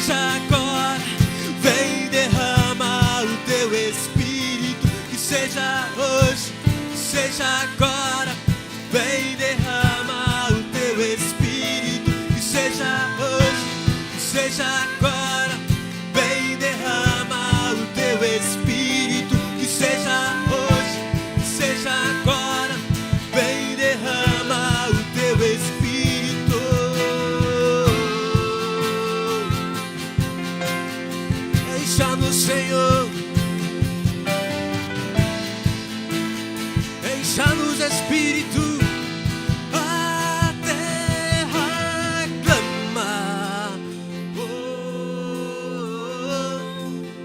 seja agora. Vem derramar o teu Espírito, que seja hoje, que seja agora. Vem derramar o teu Espírito, que seja hoje, que seja agora. Vem derramar o teu Espírito, que seja hoje, que seja agora. Vem derramar o teu Espírito. Encha-nos, Senhor. Encha-nos, Espírito. A terra clama.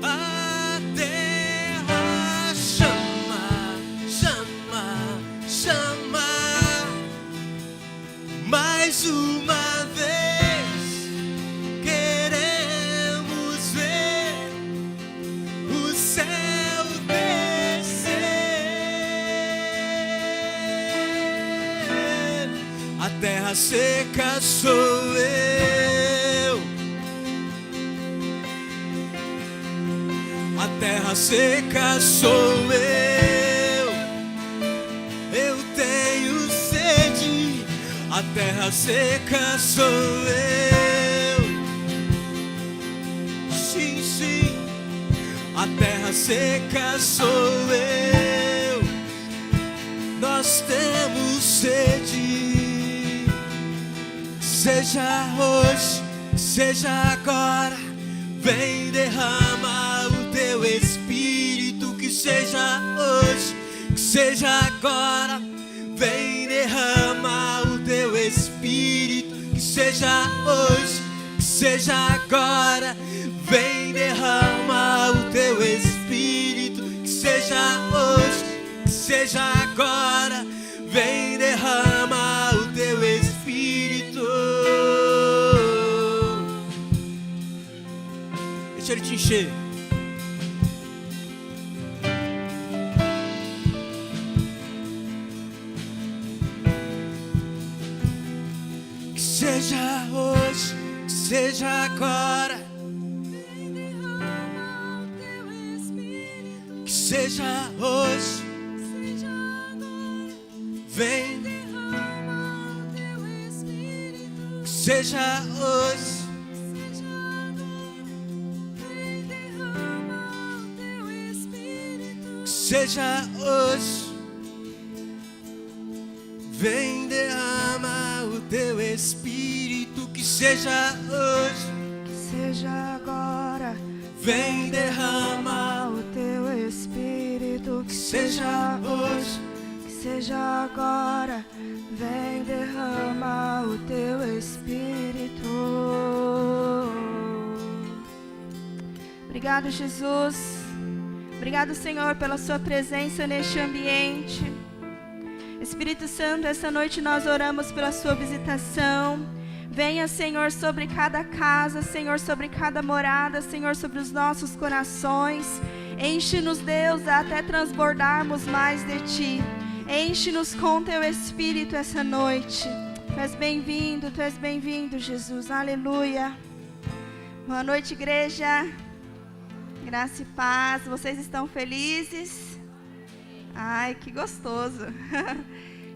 A terra chama, chama, chama. Mais uma vez queremos ver o céu descer. A terra seca sou eu. A terra seca sou eu. Eu tenho sede. A terra seca sou eu. Sim, sim. A terra seca sou eu. Nós temos sede. Seja hoje, seja agora. Vem derramar o teu Espírito, que seja hoje, que seja agora. Vem derramar o teu Espírito, que seja hoje, que seja agora. Vem derramar o teu Espírito, que seja hoje, que seja agora. Vem derramar o teu Espírito. Deixa ele te encher. Que seja hoje, que seja agora. Que seja hoje, vem. Que seja hoje. Seja hoje, vem derrama o teu Espírito, que seja hoje, que seja agora, vem derrama o teu Espírito, que seja hoje, que seja agora, vem derrama o teu Espírito. Obrigado, Jesus. Obrigado, Senhor, pela sua presença neste ambiente. Espírito Santo, essa noite nós oramos pela sua visitação. Venha, Senhor, sobre cada casa, Senhor, sobre cada morada, Senhor, sobre os nossos corações. Enche-nos, Deus, até transbordarmos mais de Ti. Enche-nos com Teu Espírito essa noite. Tu és bem-vindo, Jesus. Aleluia. Boa noite, igreja. Graça e paz. Vocês estão felizes? Ai, que gostoso.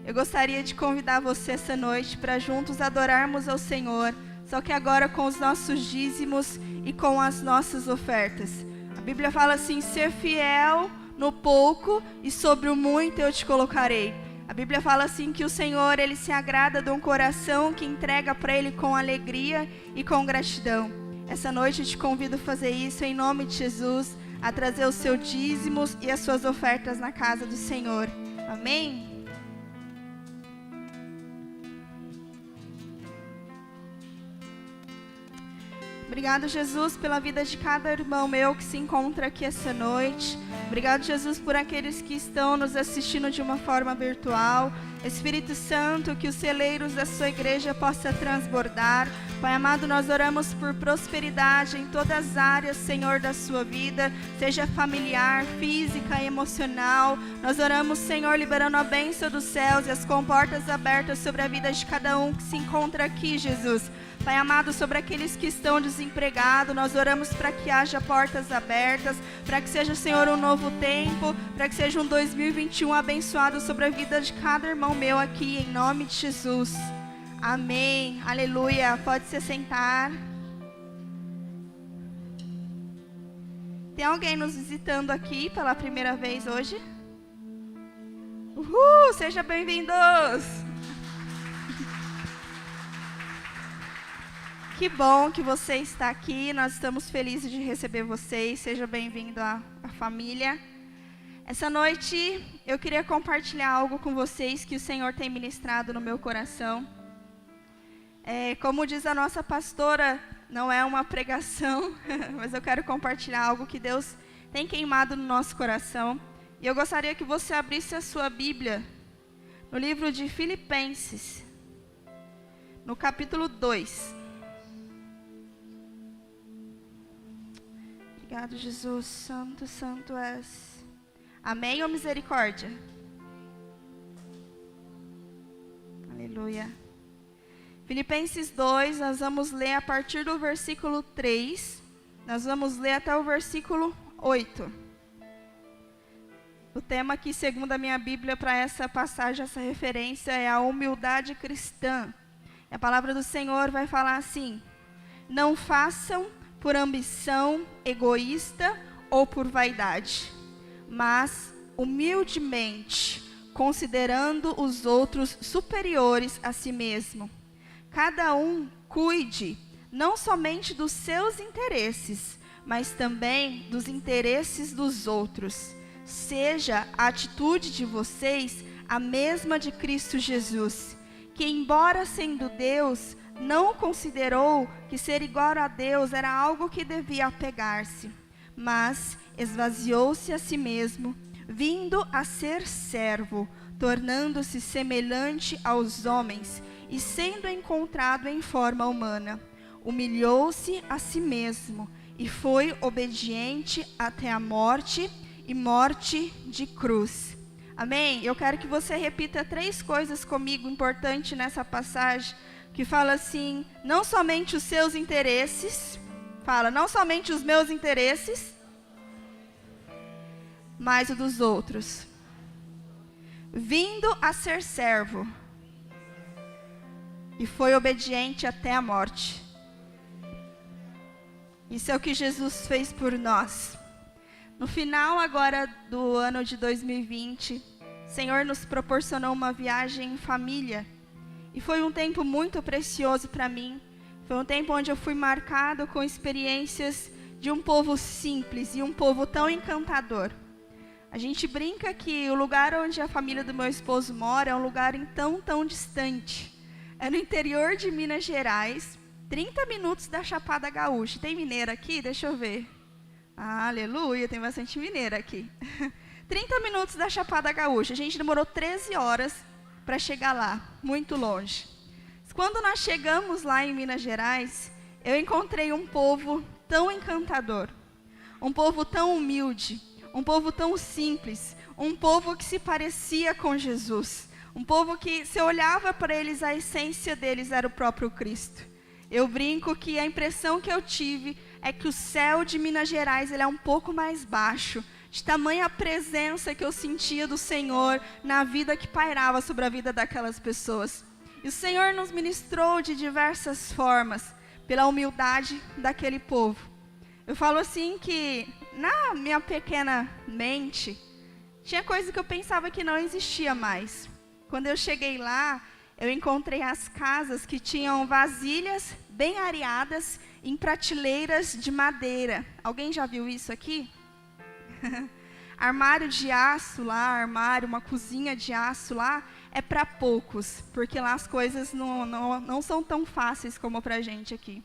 Eu gostaria de convidar você essa noite para juntos adorarmos ao Senhor, só que agora com os nossos dízimos e com as nossas ofertas. A Bíblia fala assim: ser fiel no pouco e sobre o muito eu te colocarei. A Bíblia fala assim que o Senhor, Ele se agrada de um coração que entrega para Ele com alegria e com gratidão. Essa noite eu te convido a fazer isso em nome de Jesus, a trazer os seus dízimos e as suas ofertas na casa do Senhor. Amém? Obrigado, Jesus, pela vida de cada irmão meu que se encontra aqui essa noite. Obrigado, Jesus, por aqueles que estão nos assistindo de uma forma virtual. Espírito Santo, que os celeiros da sua igreja possam transbordar. Pai amado, nós oramos por prosperidade em todas as áreas, Senhor, da sua vida, seja familiar, física e emocional. Nós oramos, Senhor, liberando a bênção dos céus e as comportas abertas sobre a vida de cada um que se encontra aqui, Jesus. Pai amado, sobre aqueles que estão desempregados, nós oramos para que haja portas abertas, para que seja, Senhor, um novo tempo, para que seja um 2021 abençoado sobre a vida de cada irmão meu aqui, em nome de Jesus. Amém. Aleluia. Pode se sentar. Tem alguém nos visitando aqui pela primeira vez hoje? Uhul! Sejam bem-vindos! Que bom que você está aqui, nós estamos felizes de receber vocês, seja bem-vindo à família. Essa noite eu queria compartilhar algo com vocês que o Senhor tem ministrado no meu coração. Como diz a nossa pastora, não é uma pregação, mas eu quero compartilhar algo que Deus tem queimado no nosso coração. E eu gostaria que você abrisse a sua Bíblia no livro de Filipenses, no capítulo 2. Obrigado, Jesus. Santo, santo és. Amém ou misericórdia? Aleluia. Filipenses 2, nós vamos ler a partir do versículo 3. Nós vamos ler até o versículo 8. O tema aqui, segundo a minha Bíblia, para essa passagem, essa referência, é a humildade cristã. A palavra do Senhor vai falar assim: não façam por ambição egoísta ou por vaidade, mas humildemente, considerando os outros superiores a si mesmo. Cada um cuide não somente dos seus interesses, mas também dos interesses dos outros. Seja a atitude de vocês a mesma de Cristo Jesus, que, embora sendo Deus, não considerou que ser igual a Deus era algo que devia apegar-se, mas esvaziou-se a si mesmo, vindo a ser servo, tornando-se semelhante aos homens e sendo encontrado em forma humana. Humilhou-se a si mesmo e foi obediente até a morte e morte de cruz. Amém? Eu quero que você repita 3 coisas comigo importantes nessa passagem, que fala assim: não somente os seus interesses, fala, não somente os meus interesses, mas o dos outros. Vindo a ser servo, e foi obediente até a morte. Isso é o que Jesus fez por nós. No final agora do ano de 2020, o Senhor nos proporcionou uma viagem em família. E foi um tempo muito precioso para mim. Foi um tempo onde eu fui marcado com experiências de um povo simples e um povo tão encantador. A gente brinca que o lugar onde a família do meu esposo mora é um lugar tão distante. É no interior de Minas Gerais, 30 minutos da Chapada Gaúcha. Tem mineiro aqui? Deixa eu ver. Ah, aleluia, tem bastante mineiro aqui. 30 minutos da Chapada Gaúcha. A gente demorou 13 horas para chegar lá, muito longe. Quando nós chegamos lá em Minas Gerais, eu encontrei um povo tão encantador, um povo tão humilde, um povo tão simples, um povo que se parecia com Jesus, um povo que, se olhava para eles, a essência deles era o próprio Cristo. Eu brinco que a impressão que eu tive é que o céu de Minas Gerais ele é um pouco mais baixo, de tamanha presença que eu sentia do Senhor na vida que pairava sobre a vida daquelas pessoas. E o Senhor nos ministrou de diversas formas, pela humildade daquele povo. Eu falo assim que, na minha pequena mente, tinha coisa que eu pensava que não existia mais. Quando eu cheguei lá, eu encontrei as casas que tinham vasilhas bem areadas em prateleiras de madeira. Alguém já viu isso aqui? Armário de aço lá, uma cozinha de aço lá, é para poucos, porque lá as coisas não são tão fáceis como para a gente aqui.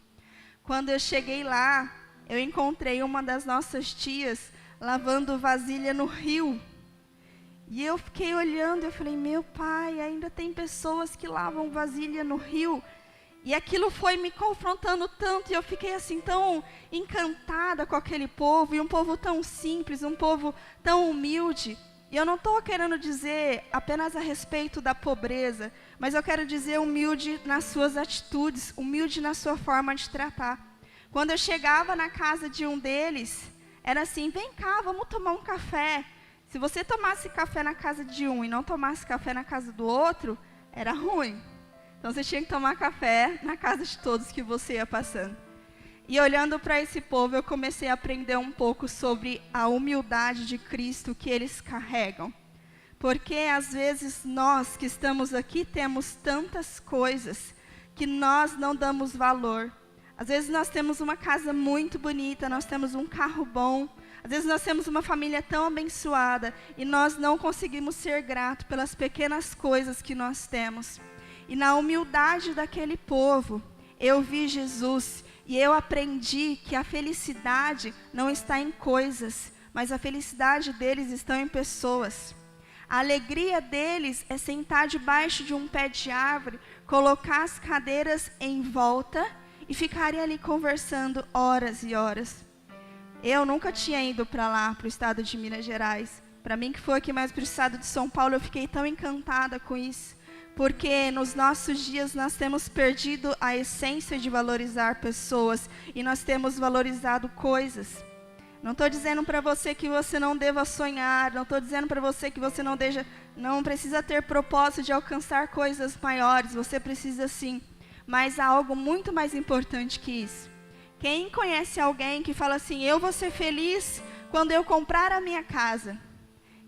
Quando eu cheguei lá, eu encontrei uma das nossas tias lavando vasilha no rio. E eu fiquei olhando, eu falei, meu pai, ainda tem pessoas que lavam vasilha no rio. E aquilo foi me confrontando tanto, e eu fiquei assim tão encantada com aquele povo, e um povo tão simples, um povo tão humilde. E eu não estou querendo dizer apenas a respeito da pobreza, mas eu quero dizer humilde nas suas atitudes, humilde na sua forma de tratar. Quando eu chegava na casa de um deles, era assim, vem cá, vamos tomar um café. Se você tomasse café na casa de um e não tomasse café na casa do outro, era ruim. Então você tinha que tomar café na casa de todos que você ia passando. E olhando para esse povo, eu comecei a aprender um pouco sobre a humildade de Cristo que eles carregam. Porque às vezes nós que estamos aqui temos tantas coisas que nós não damos valor. Às vezes nós temos uma casa muito bonita, nós temos um carro bom. Às vezes nós temos uma família tão abençoada e nós não conseguimos ser gratos pelas pequenas coisas que nós temos. E na humildade daquele povo, eu vi Jesus e eu aprendi que a felicidade não está em coisas, mas a felicidade deles está em pessoas. A alegria deles é sentar debaixo de um pé de árvore, colocar as cadeiras em volta e ficarem ali conversando horas e horas. Eu nunca tinha ido para lá, para o estado de Minas Gerais. Para mim que foi aqui mais para o estado de São Paulo, eu fiquei tão encantada com isso. Porque nos nossos dias nós temos perdido a essência de valorizar pessoas e nós temos valorizado coisas. Não estou dizendo para você que você não deva sonhar, não estou dizendo para você que você não precisa ter propósito de alcançar coisas maiores, você precisa sim, mas há algo muito mais importante que isso. Quem conhece alguém que fala assim, eu vou ser feliz quando eu comprar a minha casa?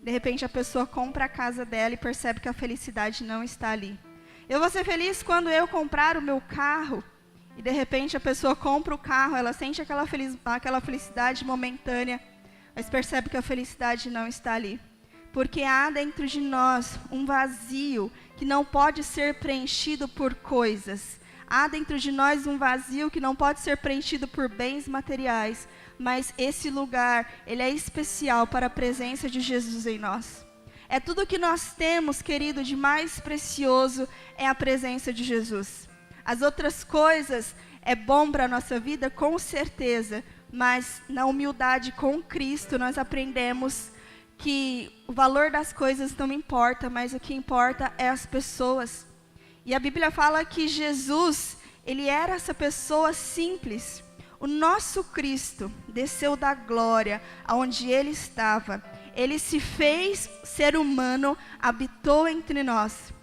De repente a pessoa compra a casa dela e percebe que a felicidade não está ali. Eu vou ser feliz quando eu comprar o meu carro. E de repente a pessoa compra o carro, ela sente aquela felicidade momentânea, mas percebe que a felicidade não está ali. Porque há dentro de nós um vazio que não pode ser preenchido por coisas. Há dentro de nós um vazio que não pode ser preenchido por bens materiais. Mas esse lugar, ele é especial para a presença de Jesus em nós. É tudo que nós temos, querido, de mais precioso é a presença de Jesus. As outras coisas é bom para a nossa vida, com certeza. Mas na humildade com Cristo nós aprendemos que o valor das coisas não importa, mas o que importa é as pessoas. E a Bíblia fala que Jesus, ele era essa pessoa simples. O nosso Cristo desceu da glória aonde ele estava. Ele se fez ser humano, habitou entre nós.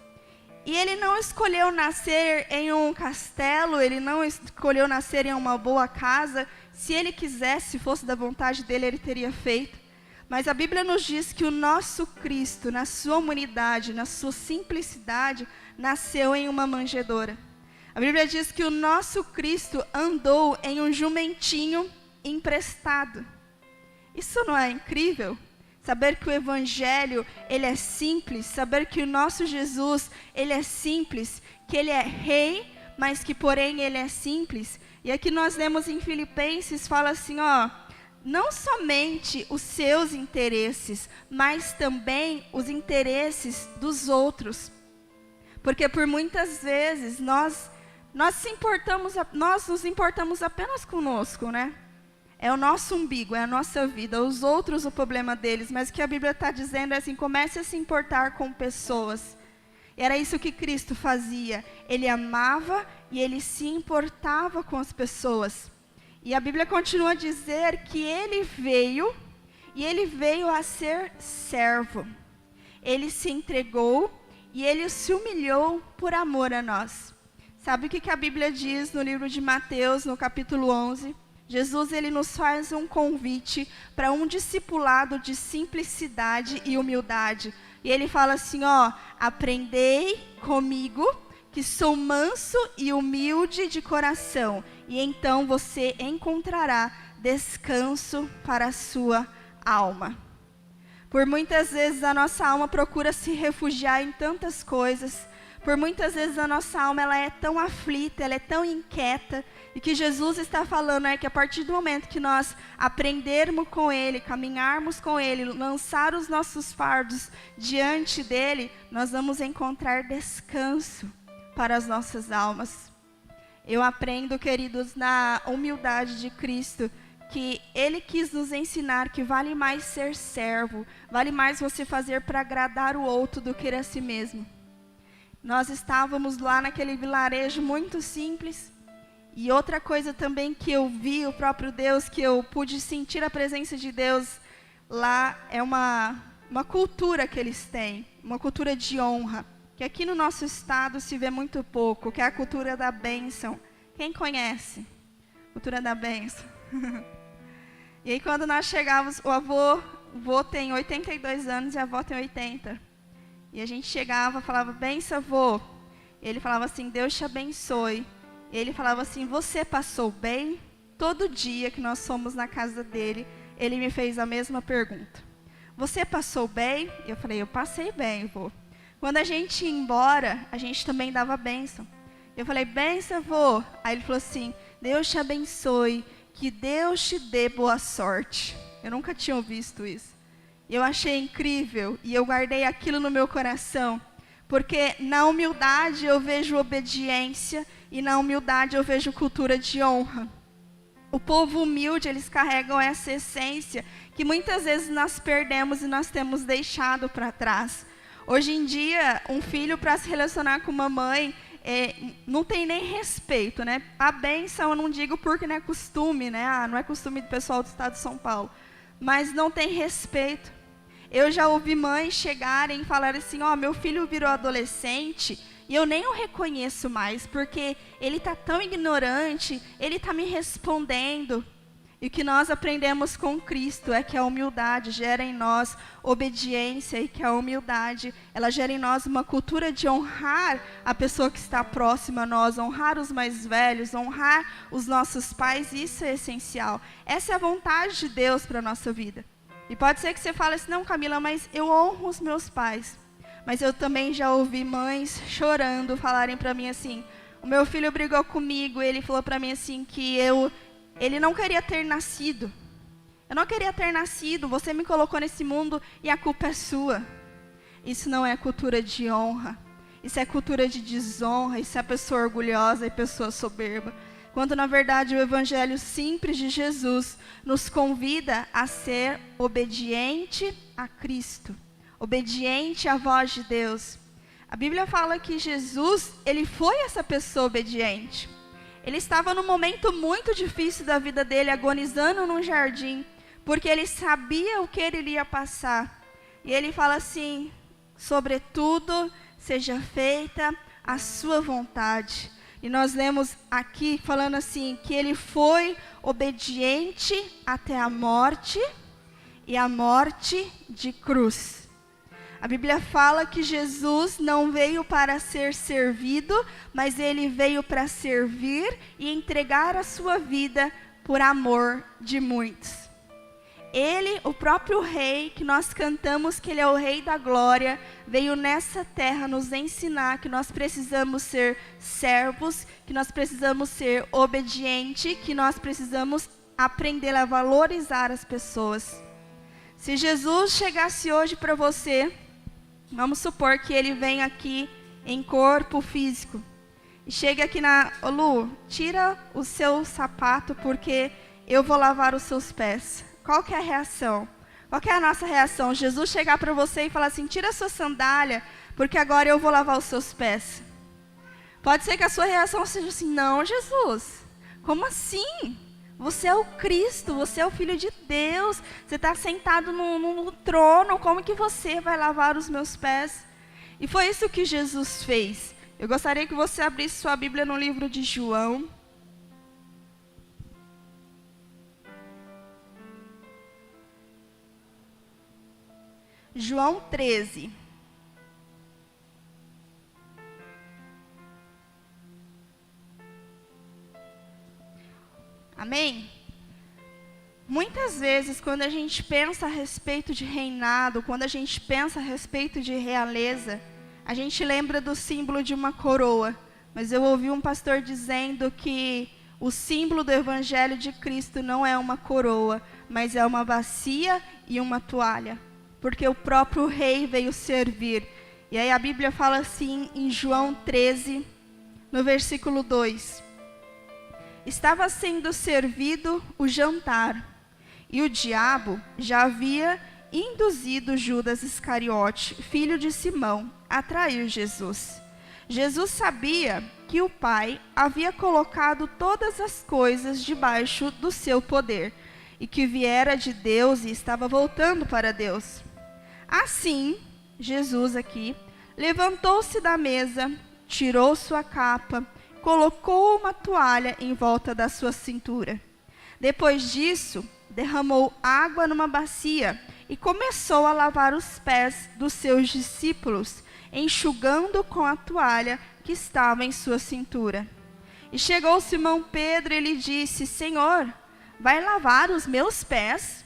E ele não escolheu nascer em um castelo, ele não escolheu nascer em uma boa casa. Se ele quisesse, se fosse da vontade dele, ele teria feito. Mas a Bíblia nos diz que o nosso Cristo, na sua humanidade, na sua simplicidade, nasceu em uma manjedoura. A Bíblia diz que o nosso Cristo andou em um jumentinho emprestado. Isso não é incrível? Saber que o Evangelho, ele é simples, saber que o nosso Jesus, ele é simples, que ele é rei, mas que porém ele é simples. E aqui nós lemos em Filipenses, fala assim, não somente os seus interesses, mas também os interesses dos outros. Porque por muitas vezes nós nos importamos apenas conosco, né? É o nosso umbigo, é a nossa vida, os outros o problema deles. Mas o que a Bíblia está dizendo é assim, comece a se importar com pessoas. Era isso que Cristo fazia. Ele amava e ele se importava com as pessoas. E a Bíblia continua a dizer que ele veio a ser servo. Ele se entregou e ele se humilhou por amor a nós. Sabe o que a Bíblia diz no livro de Mateus, no capítulo 11? Jesus, ele nos faz um convite para um discipulado de simplicidade e humildade. E ele fala assim, aprendei comigo, que sou manso e humilde de coração, e então você encontrará descanso para a sua alma. Por muitas vezes a nossa alma procura se refugiar em tantas coisas. Por muitas vezes a nossa alma ela é tão aflita, ela é tão inquieta. E que Jesus está falando é que a partir do momento que nós aprendermos com Ele, caminharmos com Ele, lançar os nossos fardos diante dEle, nós vamos encontrar descanso para as nossas almas. Eu aprendo, queridos, na humildade de Cristo, que Ele quis nos ensinar que vale mais ser servo, vale mais você fazer para agradar o outro do que a si mesmo. Nós estávamos lá naquele vilarejo muito simples, e outra coisa também que eu vi o próprio Deus, que eu pude sentir a presença de Deus lá, é uma cultura que eles têm, uma cultura de honra, que aqui no nosso estado se vê muito pouco, que é a cultura da bênção. Quem conhece? Cultura da bênção. E aí quando nós chegávamos, o avô tem 82 anos e a avó tem 80. E a gente chegava, falava, benção, avô. Ele falava assim, Deus te abençoe. Ele falava assim, você passou bem? Todo dia que nós fomos na casa dele, ele me fez a mesma pergunta. Você passou bem? Eu falei, eu passei bem, vô. Quando a gente ia embora, a gente também dava bênção. Eu falei, benção, vô. Aí ele falou assim, Deus te abençoe, que Deus te dê boa sorte. Eu nunca tinha visto isso. Eu achei incrível e eu guardei aquilo no meu coração. Porque na humildade eu vejo obediência e na humildade eu vejo cultura de honra. O povo humilde, eles carregam essa essência que muitas vezes nós perdemos e nós temos deixado para trás. Hoje em dia, um filho para se relacionar com uma mãe, não tem nem respeito, né? A bênção eu não digo porque não é costume, né? Não é costume do pessoal do estado de São Paulo. Mas não tem respeito. Eu já ouvi mães chegarem e falarem assim, meu filho virou adolescente e eu nem o reconheço mais, porque ele está tão ignorante, ele está me respondendo. E o que nós aprendemos com Cristo é que a humildade gera em nós obediência e que a humildade, ela gera em nós uma cultura de honrar a pessoa que está próxima a nós, honrar os mais velhos, honrar os nossos pais, isso é essencial. Essa é a vontade de Deus para a nossa vida. E pode ser que você fale assim, não, Camila, mas eu honro os meus pais. Mas eu também já ouvi mães chorando, falarem para mim assim, o meu filho brigou comigo, ele falou para mim assim que ele não queria ter nascido. Eu não queria ter nascido, você me colocou nesse mundo e a culpa é sua. Isso não é cultura de honra. Isso é cultura de desonra, isso é pessoa orgulhosa e pessoa soberba. Quando na verdade o evangelho simples de Jesus nos convida a ser obediente a Cristo. Obediente à voz de Deus. A Bíblia fala que Jesus, ele foi essa pessoa obediente. Ele estava num momento muito difícil da vida dele, agonizando num jardim, porque ele sabia o que ele iria passar. E ele fala assim, sobretudo, seja feita a sua vontade. E nós lemos aqui, falando assim, que ele foi obediente até a morte, e a morte de cruz. A Bíblia fala que Jesus não veio para ser servido, mas ele veio para servir e entregar a sua vida por amor de muitos. Ele, o próprio rei, que nós cantamos que ele é o rei da glória, veio nessa terra nos ensinar que nós precisamos ser servos, que nós precisamos ser obedientes, que nós precisamos aprender a valorizar as pessoas. Se Jesus chegasse hoje para você, vamos supor que ele vem aqui em corpo físico. E chega aqui Ô Lu, tira o seu sapato porque eu vou lavar os seus pés. Qual que é a reação? Qual que é a nossa reação? Jesus chegar para você e falar assim, tira a sua sandália porque agora eu vou lavar os seus pés. Pode ser que a sua reação seja assim, não, Jesus, como assim? Você é o Cristo, você é o Filho de Deus, você está sentado no trono, como que você vai lavar os meus pés? E foi isso que Jesus fez. Eu gostaria que você abrisse sua Bíblia no livro de João. João 13. Amém? Muitas vezes, quando a gente pensa a respeito de reinado, quando a gente pensa a respeito de realeza, a gente lembra do símbolo de uma coroa. Mas eu ouvi um pastor dizendo que o símbolo do Evangelho de Cristo não é uma coroa, mas é uma bacia e uma toalha. Porque o próprio rei veio servir. E aí a Bíblia fala assim em João 13, no versículo 2. estava sendo servido o jantar, e o diabo já havia induzido Judas Iscariote, filho de Simão, a trair Jesus. Jesus sabia que o Pai havia colocado todas as coisas debaixo do seu poder, e que viera de Deus e estava voltando para Deus. Assim, Jesus aqui levantou-se da mesa, tirou sua capa, colocou uma toalha em volta da sua cintura. Depois disso, derramou água numa bacia e começou a lavar os pés dos seus discípulos, enxugando com a toalha que estava em sua cintura. E chegou Simão Pedro e lhe disse: Senhor, vai lavar os meus pés?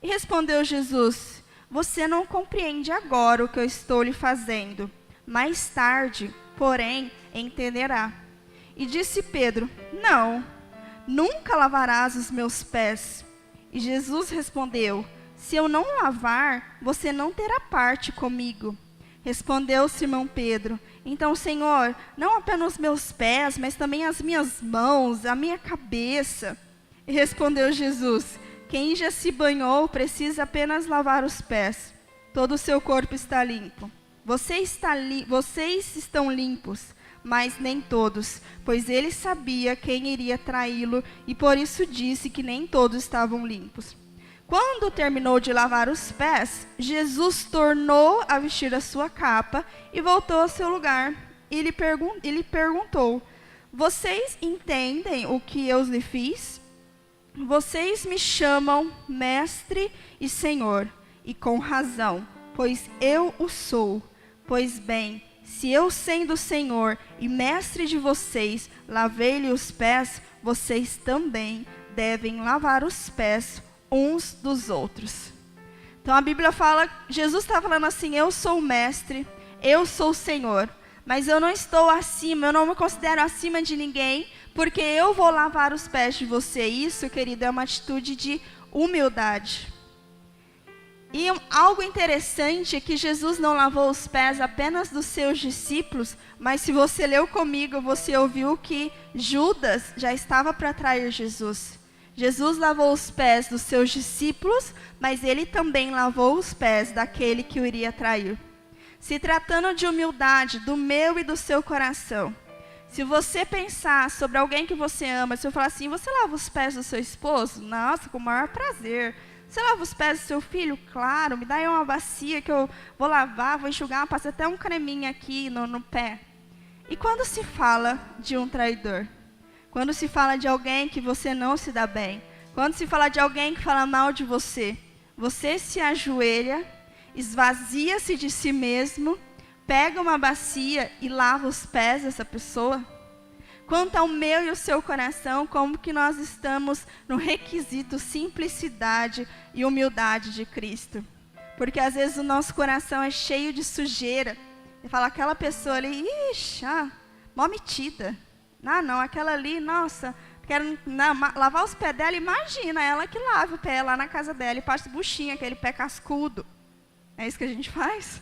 E respondeu Jesus: você não compreende agora o que eu estou lhe fazendo. Mais tarde, porém, entenderá. E disse Pedro: não, nunca lavarás os meus pés. E Jesus respondeu: se eu não lavar, você não terá parte comigo. Respondeu Simão Pedro: então, Senhor, não apenas os meus pés, mas também as minhas mãos, a minha cabeça. E respondeu Jesus: quem já se banhou precisa apenas lavar os pés. Todo o seu corpo está limpo. Vocês estão limpos, mas nem todos, pois ele sabia quem iria traí-lo e por isso disse que nem todos estavam limpos. Quando terminou de lavar os pés, Jesus tornou a vestir a sua capa e voltou ao seu lugar. E lhe perguntou: vocês entendem o que eu lhe fiz? Vocês me chamam Mestre e Senhor, e com razão, pois eu o sou. Pois bem, se eu, sendo Senhor e Mestre de vocês, lavei-lhe os pés, vocês também devem lavar os pés uns dos outros. Então a Bíblia fala, Jesus está falando assim: eu sou o Mestre, eu sou o Senhor, mas eu não estou acima, eu não me considero acima de ninguém, porque eu vou lavar os pés de você. Isso, querido, é uma atitude de humildade. E algo interessante é que Jesus não lavou os pés apenas dos seus discípulos, mas se você leu comigo, você ouviu que Judas já estava para trair Jesus. Jesus lavou os pés dos seus discípulos, mas ele também lavou os pés daquele que o iria trair. Se tratando de humildade do meu e do seu coração, se você pensar sobre alguém que você ama, se eu falar assim: você lava os pés do seu esposo? Nossa, com o maior prazer. Você lava os pés do seu filho? Claro, me dá aí uma bacia que eu vou lavar, vou enxugar, passa até um creminho aqui no pé. E quando se fala de um traidor? Quando se fala de alguém que você não se dá bem? Quando se fala de alguém que fala mal de você? Você se ajoelha, esvazia-se de si mesmo, pega uma bacia e lava os pés dessa pessoa? Quanto ao meu e o seu coração, como que nós estamos no requisito simplicidade e humildade de Cristo? Porque às vezes o nosso coração é cheio de sujeira. E fala, aquela pessoa ali, ixi, mó metida. Não, aquela ali, nossa, quero lavar os pés dela, imagina, ela que lava o pé lá na casa dela e passa buchinha, aquele pé cascudo. É isso que a gente faz?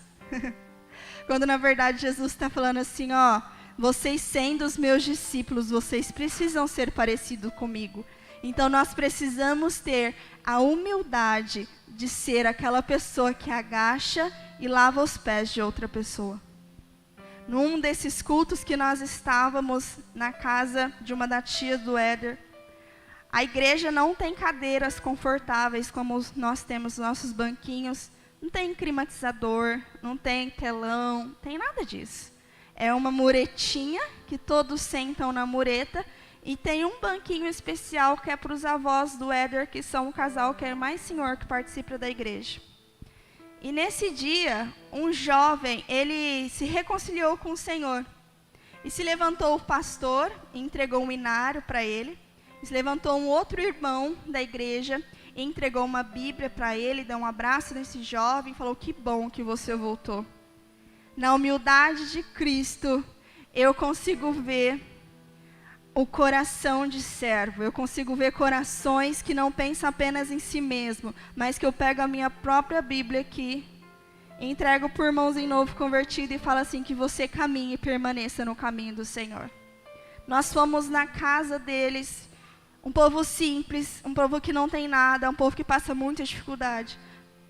Quando na verdade Jesus está falando assim, ó, vocês sendo os meus discípulos, vocês precisam ser parecidos comigo. Então nós precisamos ter a humildade de ser aquela pessoa que agacha e lava os pés de outra pessoa. Num desses cultos que nós estávamos na casa de uma da tia do Éder, a igreja não tem cadeiras confortáveis como nós temos nossos banquinhos, não tem climatizador, não tem telão, não tem nada disso. É uma muretinha, que todos sentam na mureta, e tem um banquinho especial que é para os avós do Éder, que são o casal que é mais senhor que participa da igreja. E nesse dia, um jovem, ele se reconciliou com o Senhor. E se levantou o pastor, e entregou um inário para ele. E se levantou um outro irmão da igreja, e entregou uma Bíblia para ele, deu um abraço nesse jovem, e falou, que bom que você voltou. Na humildade de Cristo, eu consigo ver o coração de servo. Eu consigo ver corações que não pensam apenas em si mesmo, mas que eu pego a minha própria Bíblia aqui, entrego por irmãozinho novo convertido e falo assim, que você caminhe e permaneça no caminho do Senhor. Nós fomos na casa deles Um povo simples, um povo que não tem nada, um povo que passa muita dificuldade.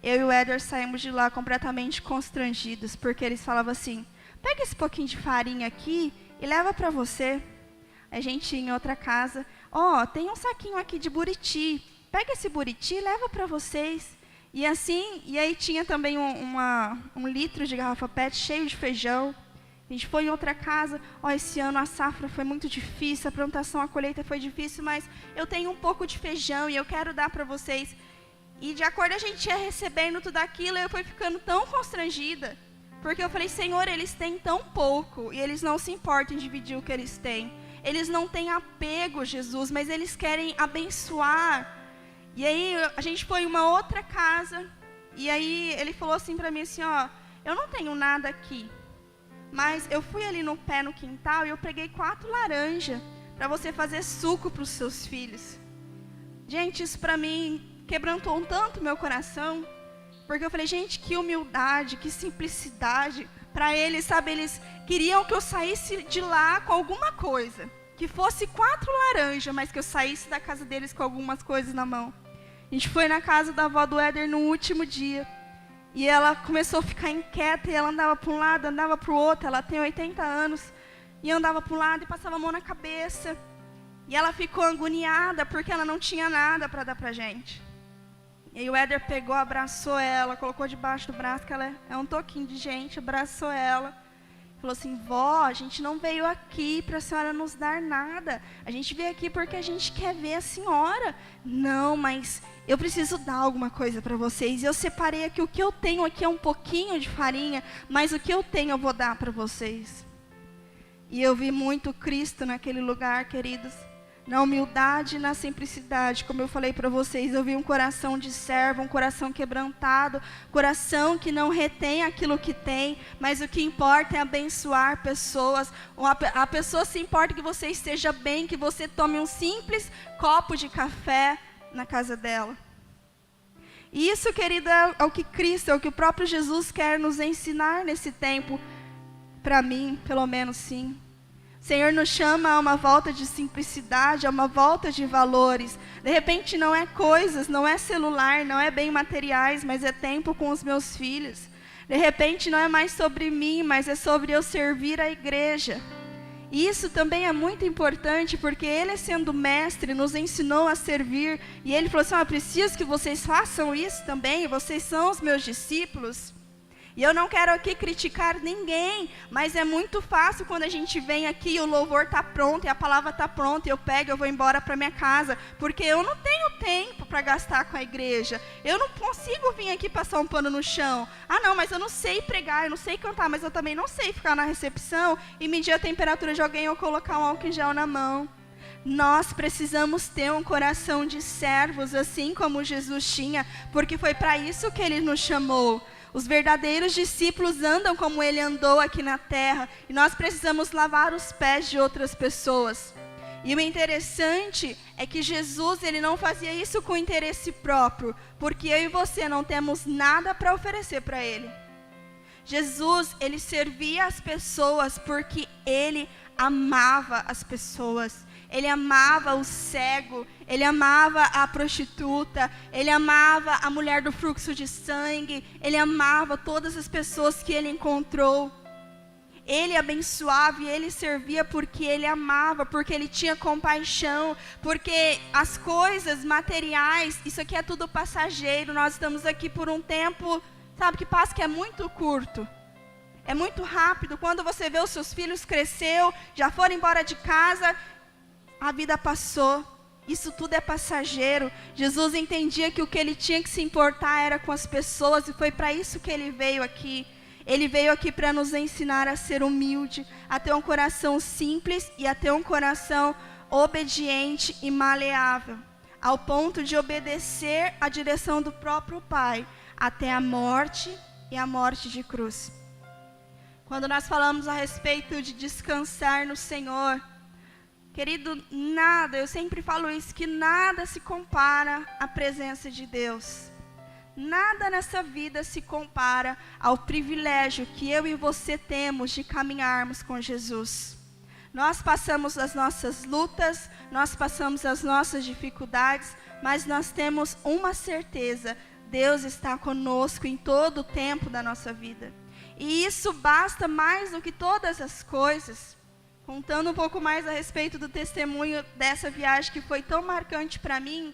Eu e o Éder saímos de lá completamente constrangidos, porque eles falavam assim, pega esse pouquinho de farinha aqui e leva para você. A gente ia em outra casa, tem um saquinho aqui de buriti, pega esse buriti e leva para vocês. E assim, e aí tinha também um litro de garrafa PET cheio de feijão. A gente foi em outra casa, esse ano a safra foi muito difícil, a plantação, a colheita foi difícil, mas eu tenho um pouco de feijão e eu quero dar para vocês. E de acordo a gente ia recebendo tudo aquilo, eu fui ficando tão constrangida, porque eu falei, Senhor, eles têm tão pouco e eles não se importam em dividir o que eles têm. Eles não têm apego, Jesus, mas eles querem abençoar. E aí a gente foi em uma outra casa, e aí ele falou assim para mim assim, eu não tenho nada aqui, mas eu fui ali no pé no quintal e eu peguei 4 laranjas para você fazer suco para os seus filhos. Gente, isso para mim quebrantou tanto meu coração, porque eu falei, gente, que humildade, que simplicidade. Para eles, sabe, eles queriam que eu saísse de lá com alguma coisa, que fosse 4 laranjas, mas que eu saísse da casa deles com algumas coisas na mão. A gente foi na casa da avó do Éder no último dia, e ela começou a ficar inquieta, e ela andava para um lado, andava para o outro. Ela tem 80 anos, e andava para um lado e passava a mão na cabeça. E ela ficou agoniada, porque ela não tinha nada para dar para a gente. E aí o Éder pegou, abraçou ela, colocou debaixo do braço, que ela é um toquinho de gente, abraçou ela. Falou assim, vó, a gente não veio aqui para a senhora nos dar nada. A gente veio aqui porque a gente quer ver a senhora. Não, mas eu preciso dar alguma coisa para vocês. E eu separei aqui, o que eu tenho aqui é um pouquinho de farinha, mas o que eu tenho eu vou dar para vocês. E eu vi muito Cristo naquele lugar, queridos. Na humildade e na simplicidade, como eu falei para vocês, eu vi um coração de servo, um coração quebrantado, coração que não retém aquilo que tem, mas o que importa é abençoar pessoas. A pessoa se importa que você esteja bem, que você tome um simples copo de café na casa dela. E isso, querida, é o que Cristo, é o que o próprio Jesus quer nos ensinar nesse tempo, para mim, pelo menos sim. O Senhor nos chama a uma volta de simplicidade, a uma volta de valores. De repente não é coisas, não é celular, não é bem materiais, mas é tempo com os meus filhos. De repente não é mais sobre mim, mas é sobre eu servir a igreja. E isso também é muito importante, porque Ele, sendo mestre, nos ensinou a servir. E Ele falou assim, eu preciso que vocês façam isso também, vocês são os meus discípulos. E eu não quero aqui criticar ninguém, mas é muito fácil quando a gente vem aqui e o louvor está pronto, e a palavra está pronta, e eu pego, eu vou embora para minha casa, porque eu não tenho tempo para gastar com a igreja. Eu não consigo vir aqui passar um pano no chão. Não, mas eu não sei pregar, eu não sei cantar, mas eu também não sei ficar na recepção e medir a temperatura de alguém ou colocar um álcool em gel na mão. Nós precisamos ter um coração de servos, assim como Jesus tinha, porque foi para isso que Ele nos chamou. Os verdadeiros discípulos andam como Ele andou aqui na terra, e nós precisamos lavar os pés de outras pessoas. E o interessante é que Jesus, Ele não fazia isso com interesse próprio, porque eu e você não temos nada para oferecer para Ele. Jesus, Ele servia as pessoas porque Ele amava as pessoas. Ele amava o cego, Ele amava a prostituta, Ele amava a mulher do fluxo de sangue, Ele amava todas as pessoas que Ele encontrou. Ele abençoava e Ele servia porque Ele amava, porque Ele tinha compaixão, porque as coisas materiais, isso aqui é tudo passageiro. Nós estamos aqui por um tempo, sabe, que passa, que é muito curto. É muito rápido. Quando você vê os seus filhos cresceu, já foram embora de casa, a vida passou. Isso tudo é passageiro. Jesus entendia que o que Ele tinha que se importar era com as pessoas, e foi para isso que Ele veio aqui. Ele veio aqui para nos ensinar a ser humilde, a ter um coração simples e a ter um coração obediente e maleável, ao ponto de obedecer à direção do próprio Pai, até a morte e a morte de cruz. Quando nós falamos a respeito de descansar no Senhor, querido, nada, eu sempre falo isso, que nada se compara à presença de Deus. Nada nessa vida se compara ao privilégio que eu e você temos de caminharmos com Jesus. Nós passamos as nossas lutas, nós passamos as nossas dificuldades, mas nós temos uma certeza: Deus está conosco em todo o tempo da nossa vida. E isso basta mais do que todas as coisas. Contando um pouco mais a respeito do testemunho dessa viagem que foi tão marcante para mim,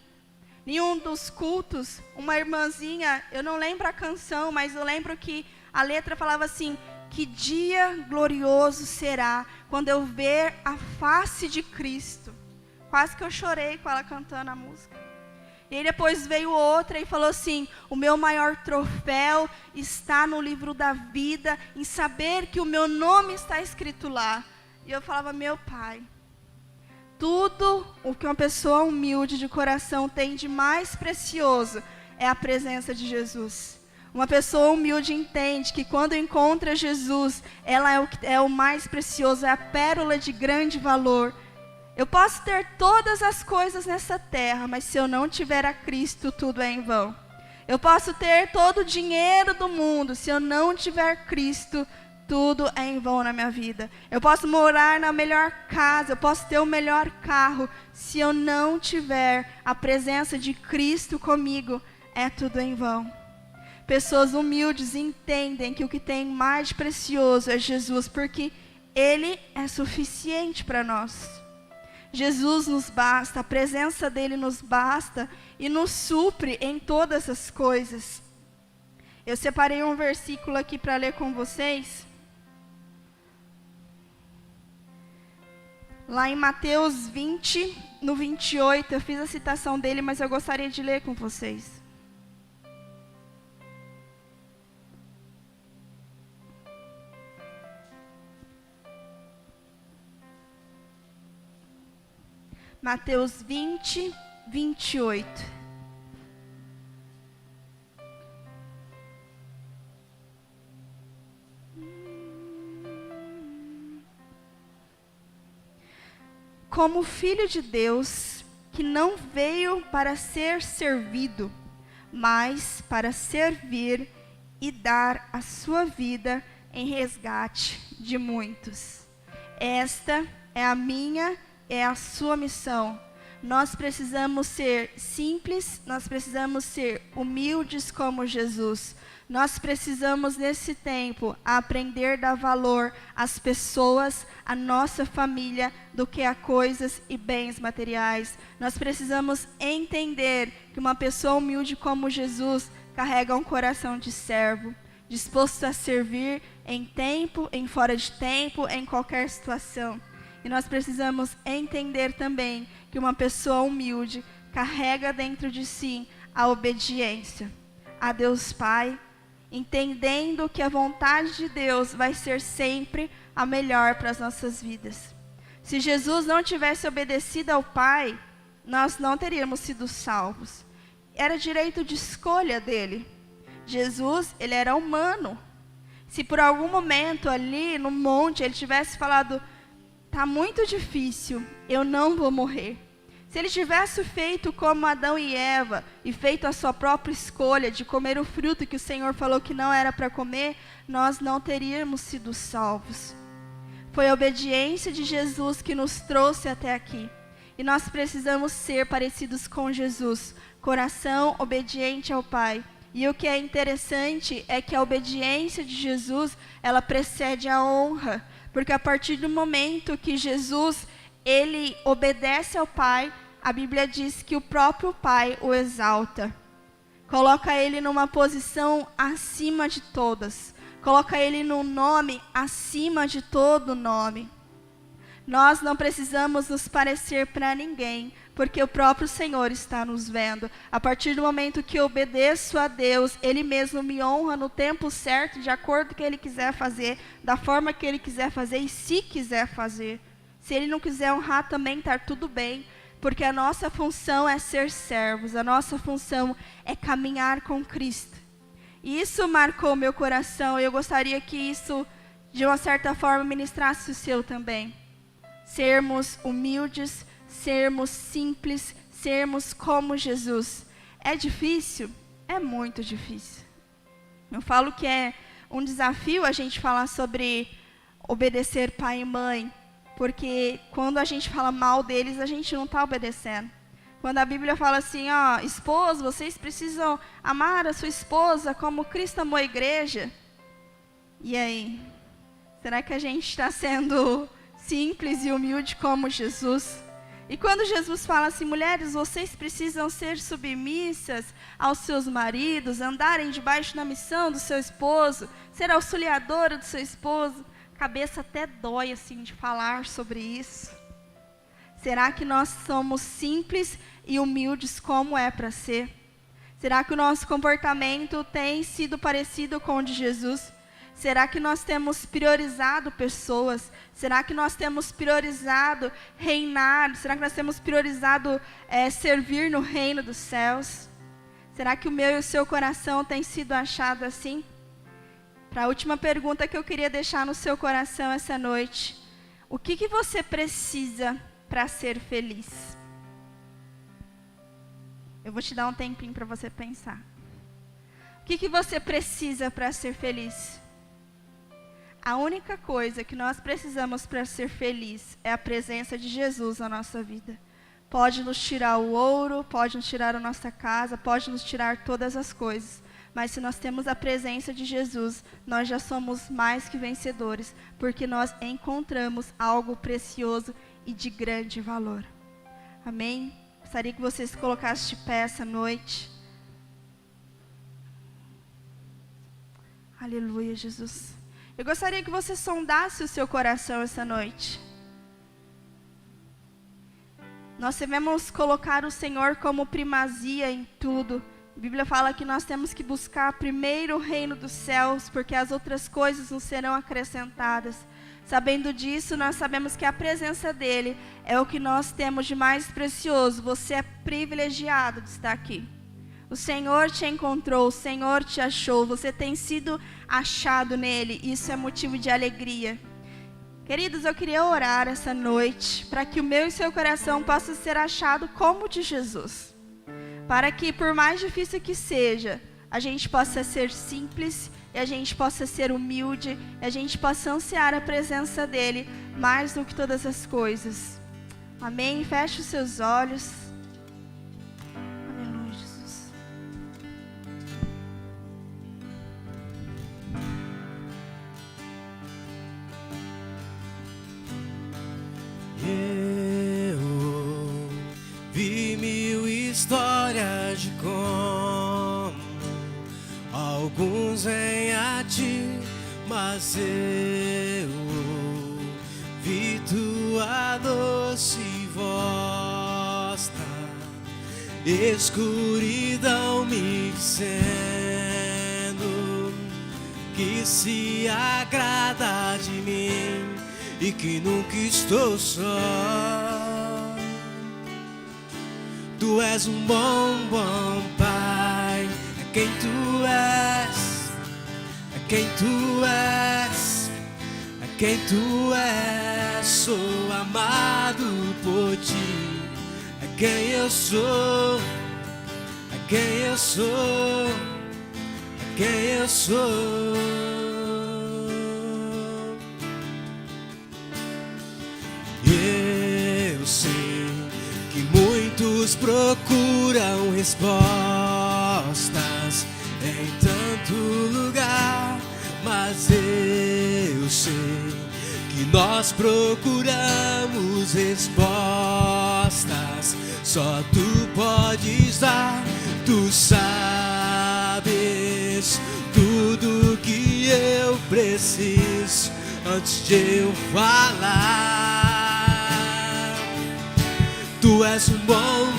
em um dos cultos, uma irmãzinha, eu não lembro a canção, mas eu lembro que a letra falava assim: que dia glorioso será quando eu ver a face de Cristo. Quase que eu chorei com ela cantando a música. E aí depois veio outra e falou assim: o meu maior troféu está no livro da vida, em saber que o meu nome está escrito lá. E eu falava: meu Pai, tudo o que uma pessoa humilde de coração tem de mais precioso é a presença de Jesus. Uma pessoa humilde entende que quando encontra Jesus, ela é o mais precioso, é a pérola de grande valor. Eu posso ter todas as coisas nessa terra, mas se eu não tiver a Cristo, tudo é em vão. Eu posso ter todo o dinheiro do mundo, se eu não tiver Cristo, tudo é em vão na minha vida. Eu posso morar na melhor casa, eu posso ter o melhor carro, se eu não tiver a presença de Cristo comigo, é tudo em vão. Pessoas humildes entendem que o que tem mais de precioso é Jesus, porque Ele é suficiente para nós. Jesus nos basta, a presença dEle nos basta e nos supre em todas as coisas. Eu separei um versículo aqui para ler com vocês. Lá em Mateus 20, no 28, eu fiz a citação dele, mas eu gostaria de ler com vocês. Mateus 20, 28. Como filho de Deus, que não veio para ser servido, mas para servir e dar a sua vida em resgate de muitos. Esta é a minha, é a sua missão. Nós precisamos ser simples, nós precisamos ser humildes como Jesus. Nós precisamos, nesse tempo, aprender a dar valor às pessoas, à nossa família, do que a coisas e bens materiais. Nós precisamos entender que uma pessoa humilde como Jesus carrega um coração de servo, disposto a servir em tempo, em fora de tempo, em qualquer situação. E nós precisamos entender também que uma pessoa humilde carrega dentro de si a obediência a Deus Pai, entendendo que a vontade de Deus vai ser sempre a melhor para as nossas vidas. Se Jesus não tivesse obedecido ao Pai, nós não teríamos sido salvos. Era direito de escolha dele. Jesus, ele era humano. Se por algum momento ali no monte ele tivesse falado: tá muito difícil, eu não vou morrer. Se ele tivesse feito como Adão e Eva e feito a sua própria escolha de comer o fruto que o Senhor falou que não era para comer, nós não teríamos sido salvos. Foi a obediência de Jesus que nos trouxe até aqui. E nós precisamos ser parecidos com Jesus, coração obediente ao Pai. E o que é interessante é que a obediência de Jesus, ela precede a honra. Porque a partir do momento que Jesus, ele obedece ao Pai, a Bíblia diz que o próprio Pai o exalta. Coloca ele numa posição acima de todas. Coloca ele num nome acima de todo nome. Nós não precisamos nos parecer para ninguém, porque o próprio Senhor está nos vendo. A partir do momento que eu obedeço a Deus, Ele mesmo me honra no tempo certo, de acordo com o que Ele quiser fazer, da forma que Ele quiser fazer e se quiser fazer. Se Ele não quiser honrar também, está tudo bem, porque a nossa função é ser servos, a nossa função é caminhar com Cristo. E isso marcou meu coração, e eu gostaria que isso, de uma certa forma, ministrasse o seu também. Sermos humildes, sermos simples, sermos como Jesus. É difícil? É muito difícil. Eu falo que é um desafio a gente falar sobre obedecer pai e mãe, porque quando a gente fala mal deles, a gente não está obedecendo. Quando a Bíblia fala assim, ó, esposo, vocês precisam amar a sua esposa como Cristo amou a igreja. E aí? Será que a gente está sendo simples e humilde como Jesus? E quando Jesus fala assim, mulheres, vocês precisam ser submissas aos seus maridos, andarem debaixo da missão do seu esposo, ser auxiliadora do seu esposo, a cabeça até dói assim de falar sobre isso. Será que nós somos simples e humildes como é para ser? Será que o nosso comportamento tem sido parecido com o de Jesus? Será que nós temos priorizado pessoas? Será que nós temos priorizado reinar? Será que nós temos priorizado servir no reino dos céus? Será que o meu e o seu coração tem sido achado assim? Para a última pergunta que eu queria deixar no seu coração essa noite. O que você precisa para ser feliz? Eu vou te dar um tempinho para você pensar. O que você precisa para ser feliz? A única coisa que nós precisamos para ser feliz é a presença de Jesus na nossa vida. Pode nos tirar o ouro, pode nos tirar a nossa casa, pode nos tirar todas as coisas. Mas se nós temos a presença de Jesus, nós já somos mais que vencedores, porque nós encontramos algo precioso e de grande valor. Amém? Gostaria que você se colocasse de pé essa noite. Aleluia, Jesus. Eu gostaria que você sondasse o seu coração essa noite. Nós devemos colocar o Senhor como primazia em tudo. A Bíblia fala que nós temos que buscar primeiro o reino dos céus, porque as outras coisas nos serão acrescentadas. Sabendo disso, nós sabemos que a presença dEle é o que nós temos de mais precioso. Você é privilegiado de estar aqui. O Senhor te encontrou, o Senhor te achou, você tem sido achado nele, isso é motivo de alegria. Queridos, eu queria orar essa noite, para que o meu e seu coração possa ser achado como o de Jesus. Para que, por mais difícil que seja, a gente possa ser simples, e a gente possa ser humilde, e a gente possa ansiar a presença dEle, mais do que todas as coisas. Amém? Feche os seus olhos. Eu vi mil histórias de como alguns vêm a ti, mas eu vi tua doce voz na escuridão me dizendo que se agrada de mim e que nunca estou só. Tu és um bom Pai, é quem tu és, é quem tu és, é quem tu és. Sou amado por ti, é quem eu sou, é quem eu sou, é quem eu sou. Eu sei que muitos procuram respostas em tanto lugar, mas eu sei que nós procuramos respostas. Só tu podes dar, tu sabes tudo que eu preciso antes de eu falar. Tu és um bom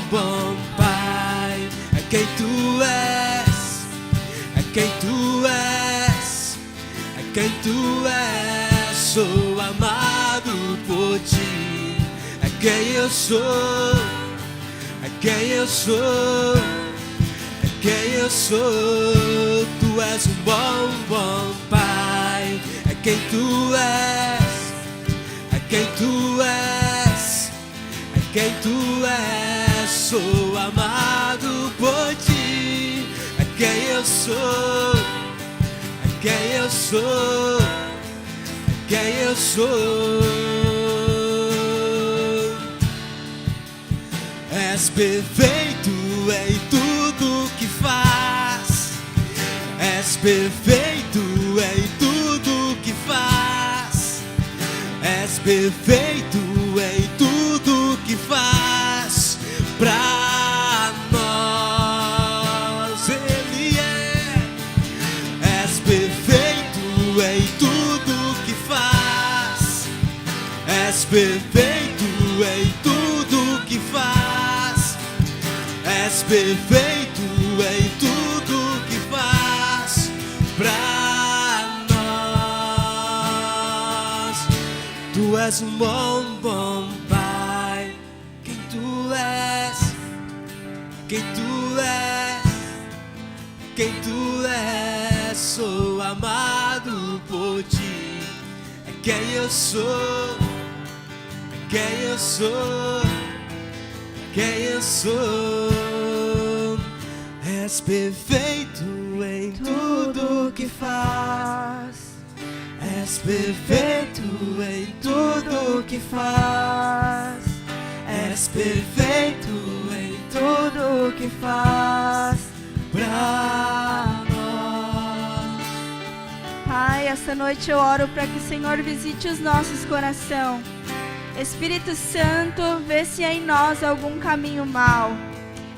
Pai, é quem tu és, é quem tu és, é quem tu és. Sou amado por ti, é quem eu sou, é quem eu sou, é quem eu sou. Tu és um bom Pai, é quem tu és, é quem tu és, é quem tu és. Sou amado por ti, é quem eu sou, é quem eu sou, é quem eu sou. És perfeito em tudo que faz. És perfeito em tudo que faz. És perfeito em tudo que faz pra nós. Ele é. És perfeito em tudo que faz. És perfeito em tudo que faz. És perfeito em tudo que faz pra nós. Tu és um bom, bom Pai. Quem tu és, quem tu és, quem tu és. Sou amado por ti. É quem eu sou, é quem eu sou, é quem eu sou. És perfeito em tudo que faz. És perfeito em tudo que faz. És perfeito em tudo que faz pra nós. Pai, essa noite eu oro para que o Senhor visite os nossos corações. Espírito Santo, vê se há em nós algum caminho mau.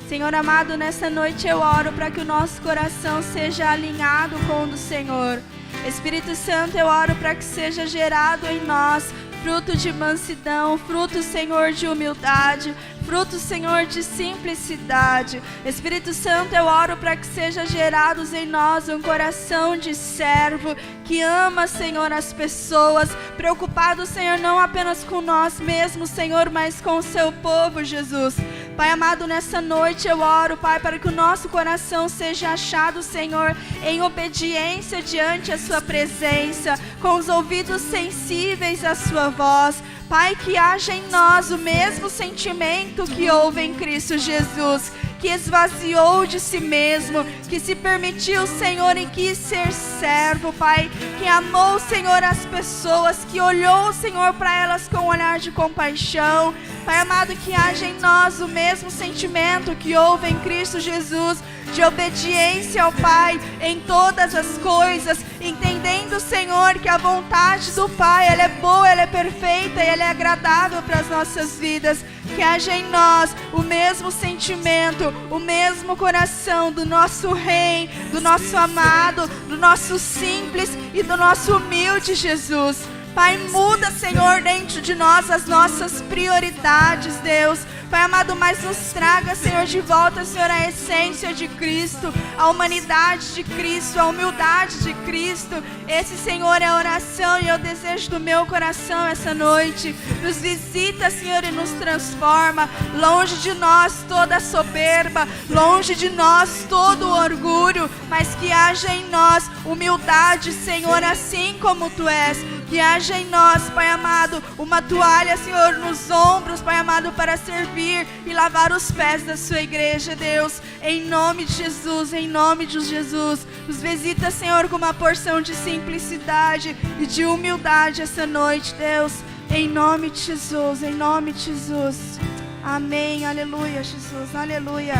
Senhor amado, nessa noite eu oro para que o nosso coração seja alinhado com o do Senhor. Espírito Santo, eu oro para que seja gerado em nós fruto de mansidão, fruto, Senhor, de humildade, fruto, Senhor, de simplicidade. Espírito Santo, eu oro para que seja gerados em nós um coração de servo que ama, Senhor, as pessoas, preocupado, Senhor, não apenas com nós mesmos, Senhor, mas com o seu povo, Jesus. Pai amado, nessa noite eu oro, Pai, para que o nosso coração seja achado, Senhor, em obediência diante a sua presença, com os ouvidos sensíveis à sua voz. Pai, que haja em nós o mesmo sentimento que houve em Cristo Jesus, que esvaziou de si mesmo, que se permitiu, Senhor, e quis ser servo, Pai, que amou, Senhor, as pessoas, que olhou, Senhor, para elas com um olhar de compaixão. Pai amado, que haja em nós o mesmo sentimento que houve em Cristo Jesus, de obediência ao Pai em todas as coisas, entendendo, Senhor, que a vontade do Pai, ela é boa, ela é perfeita e ela é agradável para as nossas vidas. Que haja em nós o mesmo sentimento, o mesmo coração do nosso Rei, do nosso amado, do nosso simples e do nosso humilde Jesus. Pai, muda, Senhor, dentro de nós as nossas prioridades, Deus. Pai amado, mas nos traga, Senhor, de volta, Senhor, a essência de Cristo, a humanidade de Cristo, a humildade de Cristo. Esse, Senhor, é a oração e é o desejo do meu coração essa noite. Nos visita, Senhor, e nos transforma. Longe de nós toda a soberba, longe de nós todo o orgulho, mas que haja em nós humildade, Senhor, assim como Tu és. Que haja em nós, Pai amado, uma toalha, Senhor, nos ombros, Pai amado, para servir e lavar os pés da sua igreja, Deus. Em nome de Jesus, em nome de Jesus. Nos visita, Senhor, com uma porção de simplicidade e de humildade essa noite, Deus. Em nome de Jesus, em nome de Jesus. Amém, aleluia, Jesus, aleluia.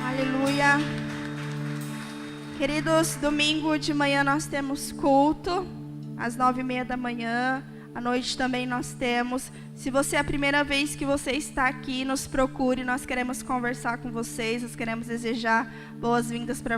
Aleluia. Queridos, domingo de manhã nós temos culto, às 9h30 da manhã. À noite também nós temos. Se você é a primeira vez que você está aqui, nos procure. Nós queremos conversar com vocês, nós queremos desejar boas-vindas para vocês.